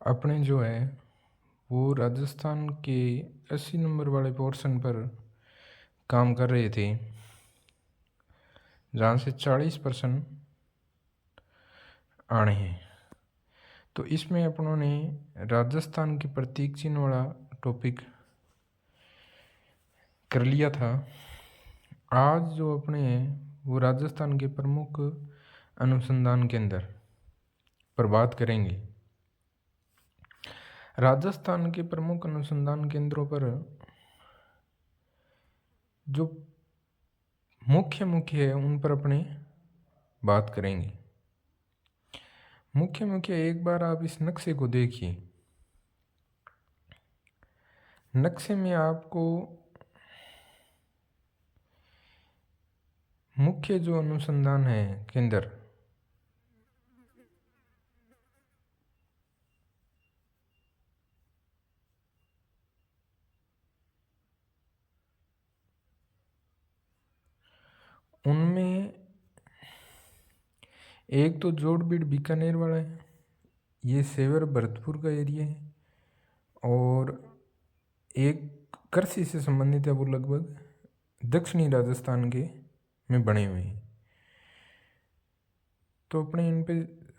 अपने जो है वो राजस्थान के 80 नंबर वाले पोर्शन पर काम कर रहे थे, जहाँ से 40% आने हैं। तो इसमें अपनों ने राजस्थान के प्रतीक चिन्ह वाला टॉपिक कर लिया था। आज जो अपने हैं वो राजस्थान के प्रमुख अनुसंधान केंद्र पर बात करेंगे। राजस्थान के प्रमुख अनुसंधान केंद्रों पर जो मुख्य है उन पर अपने बात करेंगे। मुख्य एक बार आप इस नक्शे को देखिए। नक्शे में आपको मुख्य जो अनुसंधान है केंद्र उनमें एक तो जोड़बीड़ बीकानेर वाला है, ये सेवर भरतपुर का एरिया है, और एक कृषि से संबंधित है, वो लगभग दक्षिणी राजस्थान के में बने हुए हैं। तो अपने इन पे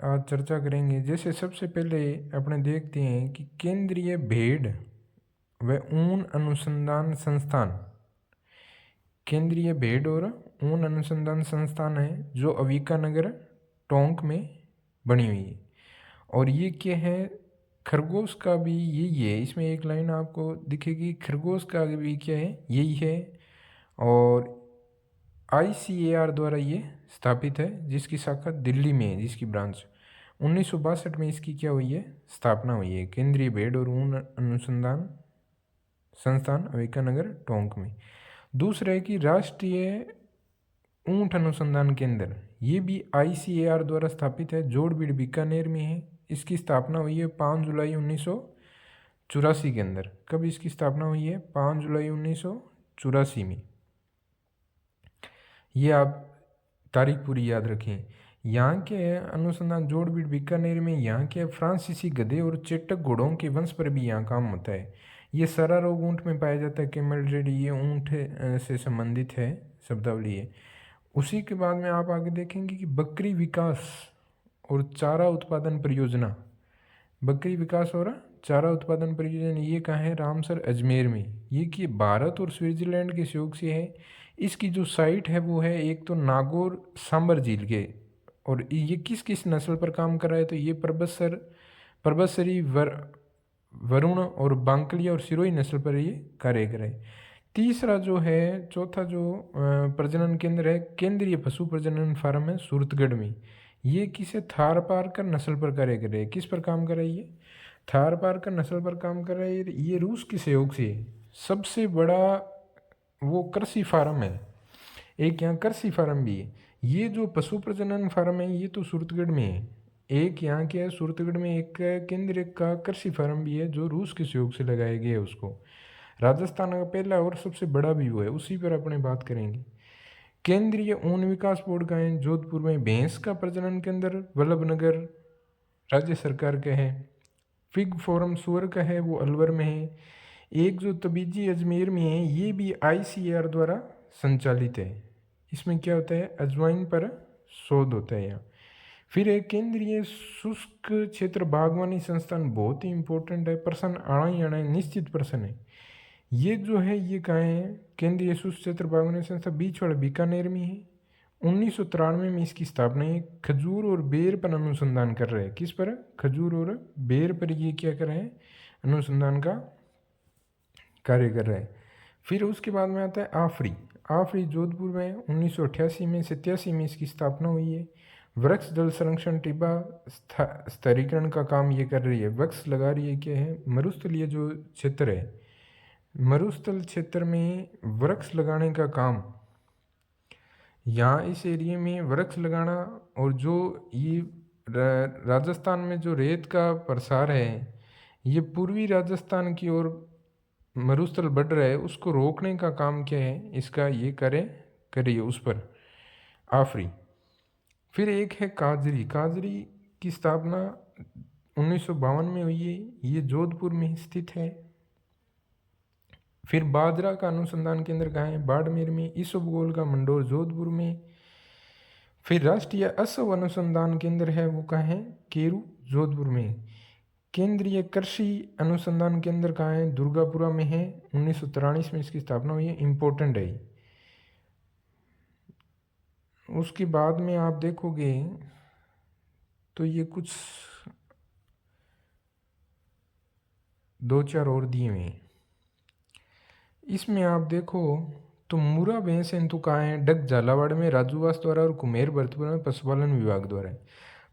आज चर्चा करेंगे। जैसे सबसे पहले अपने देखते हैं कि केंद्रीय भेड़ व ऊन अनुसंधान संस्थान, केंद्रीय भेड़ और ऊन अनुसंधान संस्थान है जो अविका नगर टोंक में बनी हुई है। और ये क्या है, खरगोश का भी यही है। इसमें एक लाइन आपको दिखेगी, खरगोश का भी क्या है, यही है। और ICAR द्वारा ये स्थापित है, जिसकी शाखा दिल्ली में है, जिसकी ब्रांच 1962 में इसकी क्या हुई है, स्थापना हुई है, केंद्रीय भेड़ और ऊन अनुसंधान संस्थान अविका नगर टोंक में। दूसरा है कि राष्ट्रीय ऊंट अनुसंधान केंद्र, ये भी ICAR द्वारा स्थापित है, जोड़बीड़ बीकानेर में है। इसकी स्थापना हुई है 5 जुलाई 1984 के अंदर। कब इसकी स्थापना हुई है, 5 जुलाई 1984 में। ये आप तारीख पूरी याद रखें। यहाँ के अनुसंधान जोड़बीड़ बीकानेर में यहाँ के फ्रांसीसी गधे और चेटक घोड़ों के वंश पर भी यहाँ काम होता है। ये सारा रोग ऊँट में पाया जाता है, कैमल रेडी, ये ऊँट से संबंधित है, शब्दावली है। उसी के बाद में आप आगे देखेंगे कि बकरी विकास और चारा उत्पादन परियोजना, बकरी विकास और चारा उत्पादन परियोजना, ये कहाँ है, रामसर अजमेर में। ये कि भारत और स्विट्जरलैंड के सहयोग से है। इसकी जो साइट है वो है एक तो नागौर सांबर झील के। और ये किस किस नस्ल पर काम कर रहा है, तो ये परबतसरी वरुण और बांकलिया और सिरोही नस्ल पर ये कार्य कर रहे हैं। तीसरा जो है, चौथा जो प्रजनन केंद्र है, केंद्रीय पशु प्रजनन फार्म है सूरतगढ़ में। ये किसे, थारपारकर नस्ल पर कार्य कर रहे हैं। किस पर काम कर रही है, थारपारकर नस्ल पर काम कर रहे हैं। ये रूस के सहयोग से है। सबसे बड़ा वो कृषि फार्म है, एक यहाँ कृषि फार्म भी है। ये जो पशु प्रजनन फार्म है ये तो सूरतगढ़ में है। एक यहाँ क्या है, सूरतगढ़ में एक केंद्र का कृषि फार्म भी है जो रूस के सहयोग से लगाया गया है। उसको राजस्थान का पहला और सबसे बड़ा भी वो है, उसी पर अपने बात करेंगे। केंद्रीय ऊन विकास बोर्ड का है जोधपुर में। भैंस का प्रजनन केंद्र वल्लभनगर राज्य सरकार का है। फिग फोरम सुअर का है, वो अलवर में है। एक जो तबीजी अजमेर में है, ये भी ICAR द्वारा संचालित है। इसमें क्या होता है, अजवाइन पर शोध होता है यहाँ। फिर एक केंद्रीय शुष्क क्षेत्र बागवानी संस्थान, बहुत ही इंपॉर्टेंट है, पर्सन आना ही आना है, निश्चित पर्सन है। ये जो है ये कहाँ है, केंद्रीय शुष्क क्षेत्र बागवानी संस्था बीचवाड़ा बीकानेर में है। 1993 में इसकी स्थापना है। खजूर और बेर पर अनुसंधान कर रहे हैं। किस पर, खजूर और बेर पर ये क्या कर रहे हैं, अनुसंधान का कार्य कर रहे हैं। फिर उसके बाद में आता है आफरी जोधपुर में 1988 में 87 में इसकी स्थापना हुई है। वृक्ष जल संरक्षण टिब्बा स्तरीकरण का काम ये कर रही है, वृक्ष लगा रही है। क्या है, मरुस्थल, ये जो क्षेत्र है, मरुस्थल क्षेत्र में वृक्ष लगाने का काम, यहाँ इस एरिया में वृक्ष लगाना। और जो ये राजस्थान में जो रेत का प्रसार है, ये पूर्वी राजस्थान की ओर मरुस्थल बढ़ रहा है, उसको रोकने का काम क्या है इसका, ये करिए उस पर आफरी। फिर एक है काजरी की स्थापना 1952 में हुई है, ये जोधपुर में स्थित है। फिर बाजरा का अनुसंधान केंद्र कहाँ है? बाड़मेर में। इसबगोल का मंडोर जोधपुर में। फिर राष्ट्रीय असव अनुसंधान केंद्र है, वो कहाँ है? केरू, जोधपुर में। केंद्रीय कृषि अनुसंधान केंद्र कहाँ है? दुर्गापुरा में है। 1943 में इसकी स्थापना हुई है, इम्पोर्टेंट है। उसके बाद में आप देखोगे तो ये कुछ 2-4 और दिए हुए हैं। इसमें आप देखो तो मुरा भैंस जंतु कहाँ है? डग झालावाड़ में राजूवास द्वारा और कुमेर भरतपुर में पशुपालन विभाग द्वारा है।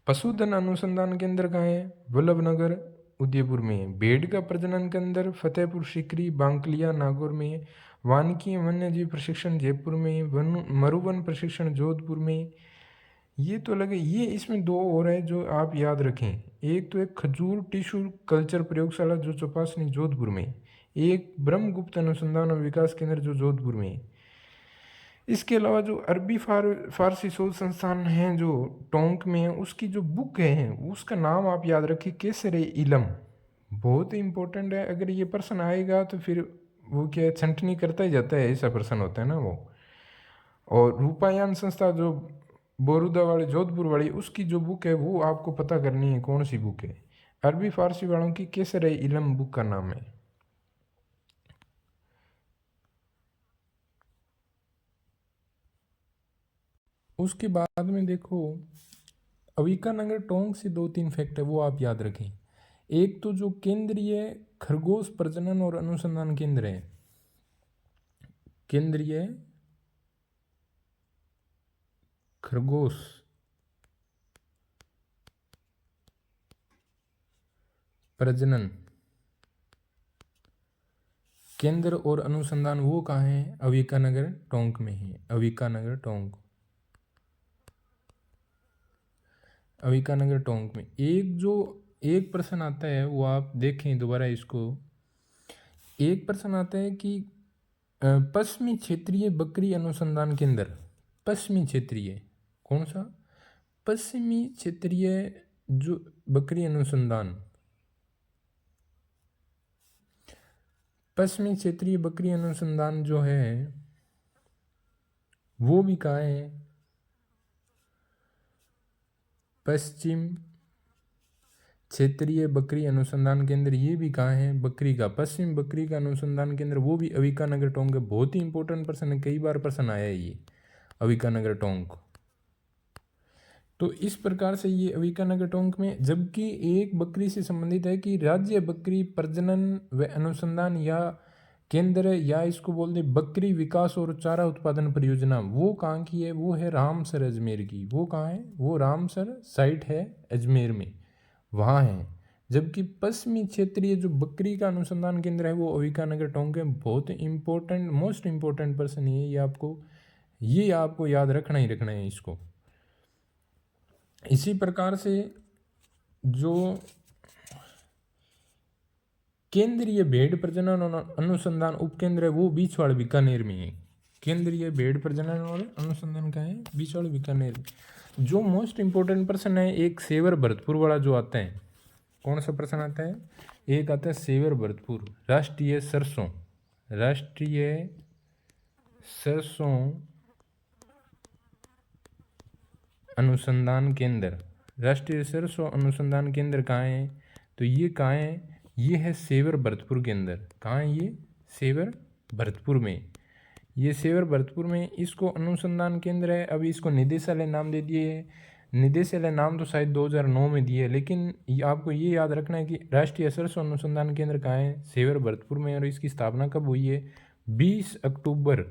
पशुधन अनुसंधान केंद्र कहाँ है? वल्लभनगर, उदयपुर में है। भेड़ का प्रजनन केंद्र फतेहपुर सीकरी, बांकलिया, नागौर में है। वानिकी वन्यजीव प्रशिक्षण जयपुर में है। मरुवन प्रशिक्षण जोधपुर में। ये तो लगे, ये इसमें 2 और है जो आप याद रखें। एक तो एक खजूर टिश्यू कल्चर प्रयोगशाला जो चौपासनी जोधपुर में, एक ब्रह्मगुप्त अनुसंधान और विकास केंद्र जो जोधपुर में है। इसके अलावा जो अरबी फारसी शोध संस्थान है जो टोंक में है, उसकी जो बुक है उसका नाम आप याद रखिए, केसरे इलम। बहुत ही इंपॉर्टेंट है। अगर ये पर्सन आएगा तो फिर वो क्या छंटनी करता ही जाता है, ऐसा पर्सन होता है ना वो। और रूपायन संस्था जो बोरुदा वाली जोधपुर वाली, उसकी जो बुक है वो आपको पता करनी है कौन सी बुक है। अरबी फारसी वालों की केसरे इलम बुक का नाम है। उसके बाद में देखो अविकानगर टोंक से 2-3 फैक्ट है वो आप याद रखें। एक तो जो केंद्रीय खरगोश प्रजनन और अनुसंधान केंद्र है, केंद्रीय खरगोश प्रजनन केंद्र और अनुसंधान, वो कहाँ है? अविकानगर टोंक में है। अविकानगर टोंक, अविकानगर टोंक में। एक प्रश्न आता है वो आप देखें दोबारा इसको। एक प्रश्न आता है कि पश्चिमी क्षेत्रीय बकरी अनुसंधान केंद्र, पश्चिमी क्षेत्रीय कौन सा? पश्चिमी क्षेत्रीय जो बकरी अनुसंधान, पश्चिमी क्षेत्रीय बकरी अनुसंधान जो है वो भी कहाँ है? पश्चिम क्षेत्रीय बकरी अनुसंधान केंद्र, ये भी कहाँ है? बकरी का, पश्चिम बकरी का अनुसंधान केंद्र, वो भी अविकानगर टोंक है। बहुत ही इंपॉर्टेंट प्रश्न है, कई बार प्रश्न आया है ये अविकानगर टोंक। तो इस प्रकार से ये अविकानगर टोंक में, जबकि एक बकरी से संबंधित है कि राज्य बकरी प्रजनन व अनुसंधान या केंद्र, या इसको बोल दे बकरी विकास और चारा उत्पादन परियोजना, वो कहाँ की है? वो है रामसर अजमेर की। वो कहाँ है? वो रामसर साइट है अजमेर में, वहाँ है। जबकि पश्चिमी क्षेत्रीय जो बकरी का अनुसंधान केंद्र है वो अविकानगर टोंक है। बहुत इंपॉर्टेंट, मोस्ट इंपॉर्टेंट पर्सन है ये आपको याद रखना ही रखना है इसको। इसी प्रकार से जो केंद्रीय भेड़ प्रजनन और अनुसंधान उपकेंद्र है वो बीछवाड़ बीकानेर में है। केंद्रीय भेड़ प्रजनन और अनुसंधान का है बीछवाड़ बीकानेर में। जो मोस्ट इंपॉर्टेंट पर्सन है, एक सेवर भरतपुर वाला जो आता है, कौन सा पर्सन आता है? एक आता है सेवर भरतपुर, राष्ट्रीय सरसों अनुसंधान केंद्र। राष्ट्रीय सरसों अनुसंधान केंद्र कहाँ है? तो ये कहाँ है? ये है सेवर भरतपुर के अंदर। कहाँ है ये? सेवर भरतपुर में। ये सेवर भरतपुर में इसको अनुसंधान केंद्र है। अभी इसको निदेशालय नाम दे दिए। निदेशालय नाम तो शायद 2009 में दिए है, लेकिन आपको ये याद रखना है कि राष्ट्रीय सरसों अनुसंधान केंद्र कहाँ है? सेवर भरतपुर में। और इसकी स्थापना कब हुई है? 20 अक्टूबर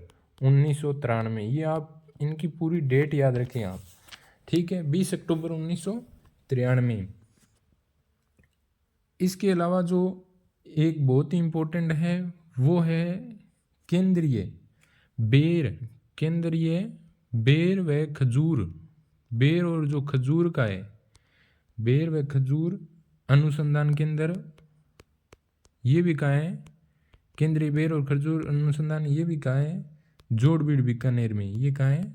1993। ये आप इनकी पूरी डेट याद रखें आप, ठीक है? 20 अक्टूबर 1993। इसके अलावा जो एक बहुत ही इम्पोर्टेंट है वो है केंद्रीय बेर व खजूर, बेर और जो खजूर का है, बेर व खजूर अनुसंधान केंद्र, ये भी कहाँ है? केंद्रीय बेर और खजूर अनुसंधान, ये भी कहाँ है? जोड़बीड़ बीकानेर में। ये कहाँ है?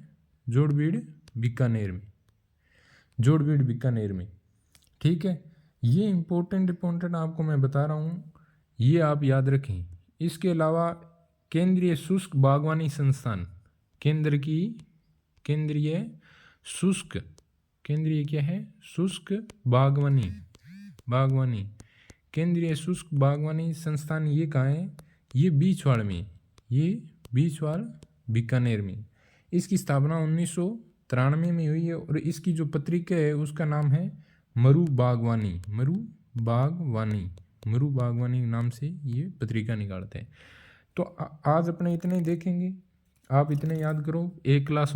जोड़बीड़ बीकानेर में, ठीक है? ये इम्पोर्टेंट आपको मैं बता रहा हूँ, ये आप याद रखें। इसके अलावा केंद्रीय शुष्क बागवानी संस्थान, केंद्रीय शुष्क, केंद्रीय क्या है, शुष्क बागवानी केंद्रीय शुष्क बागवानी संस्थान, ये कहाँ है, ये बीछवाड़ में, ये बीछवाड़ बीकानेर में। इसकी स्थापना 1993 में हुई है और इसकी जो पत्रिका है उसका नाम है मरु बागवानी नाम से ये पत्रिका निकालते हैं। तो आज अपने इतने ही देखेंगे, आप इतने याद करो, एक क्लास